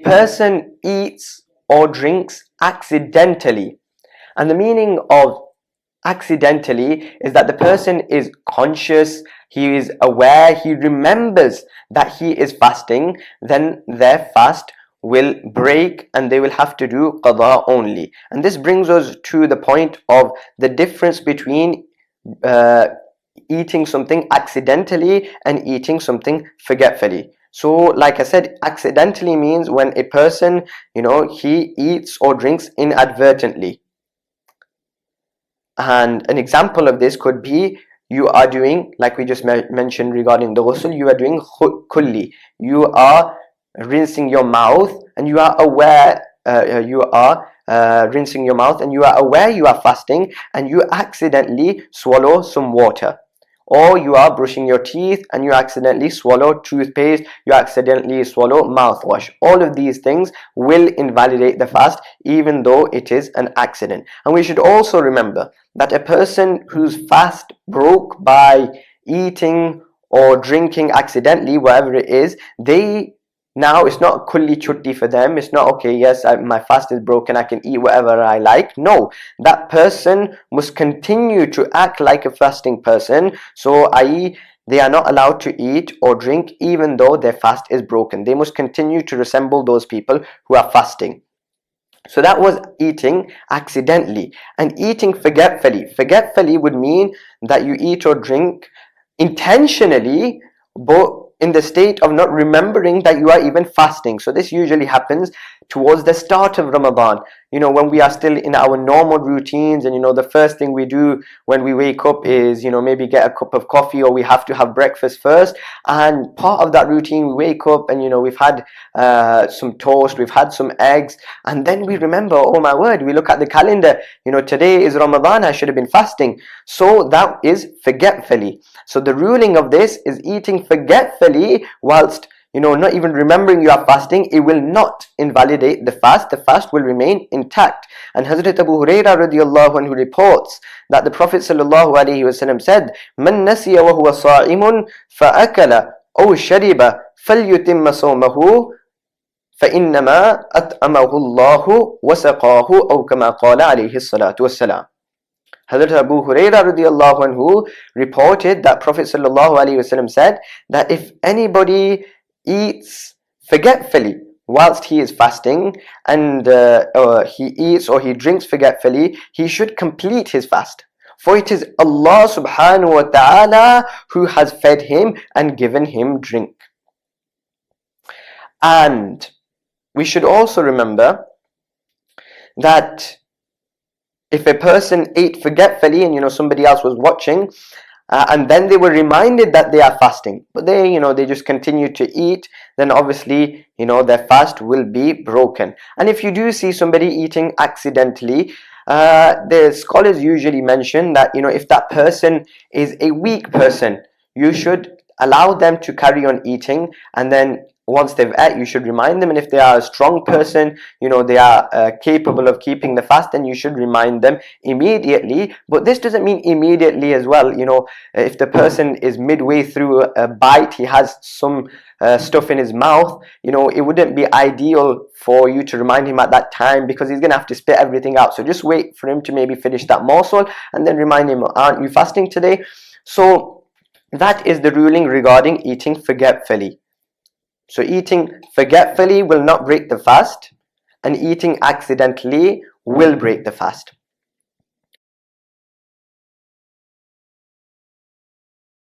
person eats or drinks accidentally. And the meaning of accidentally is that the person is conscious, he is aware, he remembers that he is fasting, then their fast will break and they will have to do qada only. And this brings us to the point of the difference between eating something accidentally and eating something forgetfully. So like I said, accidentally means when a person, he eats or drinks inadvertently. And an example of this could be, you are doing, like we just mentioned regarding the ghusl, you are doing kulli, you are rinsing your mouth and you are aware, rinsing your mouth and you are aware you are fasting, and you accidentally swallow some water. Or you are brushing your teeth and you accidentally swallow toothpaste, you accidentally swallow mouthwash. All of these things will invalidate the fast, even though it is an accident. And we should also remember that a person whose fast broke by eating or drinking accidentally, whatever it is, now it's not kulli chutti for them. It's not, okay, yes, my fast is broken, I can eat whatever I like. No, that person must continue to act like a fasting person. So i.e., they are not allowed to eat or drink even though their fast is broken. They must continue to resemble those people who are fasting. So that was eating accidentally. And eating forgetfully. Forgetfully would mean that you eat or drink intentionally, but in the state of not remembering that you are even fasting. So this usually happens towards the start of Ramadan, when we are still in our normal routines, and the first thing we do when we wake up is maybe get a cup of coffee, or we have to have breakfast first. And part of that routine, we wake up and we've had some toast, we've had some eggs, and then we remember, oh my word, we look at the calendar, today is Ramadan, I should have been fasting. So that is forgetfully. So the ruling of this is eating forgetfully whilst not even remembering you are fasting. It will not invalidate the fast. The fast will remain intact. And Hazrat Abu Hurairah radiallahu anhu reports that the Prophet sallallahu alaihi wasallam said, "Man nasiya wa huwa sa'imun fa'akala aw shariba falyutimma sawmahu فإنما أطعمه الله وسقاه أو كما قال عليه الصلاة والسلام." Hazrat Abu Hurairah radiallahu anhu reported that Prophet sallallahu alaihi wasallam said that if anybody eats forgetfully whilst he is fasting, and he eats or he drinks forgetfully, he should complete his fast. For it is Allah subhanahu wa ta'ala who has fed him and given him drink. And we should also remember that if a person ate forgetfully and somebody else was watching, and then they were reminded that they are fasting, but they just continue to eat, then obviously their fast will be broken. And if you do see somebody eating accidentally, the scholars usually mention that if that person is a weak person, you should allow them to carry on eating, and then once they've ate, you should remind them. And if they are a strong person, they are capable of keeping the fast, then you should remind them immediately. But this doesn't mean immediately as well. If the person is midway through a bite, he has some stuff in his mouth, it wouldn't be ideal for you to remind him at that time, because he's gonna have to spit everything out. So just wait for him to maybe finish that morsel and then remind him, aren't you fasting today? So that is the ruling regarding eating forgetfully. So eating forgetfully will not break the fast, and eating accidentally will break the fast.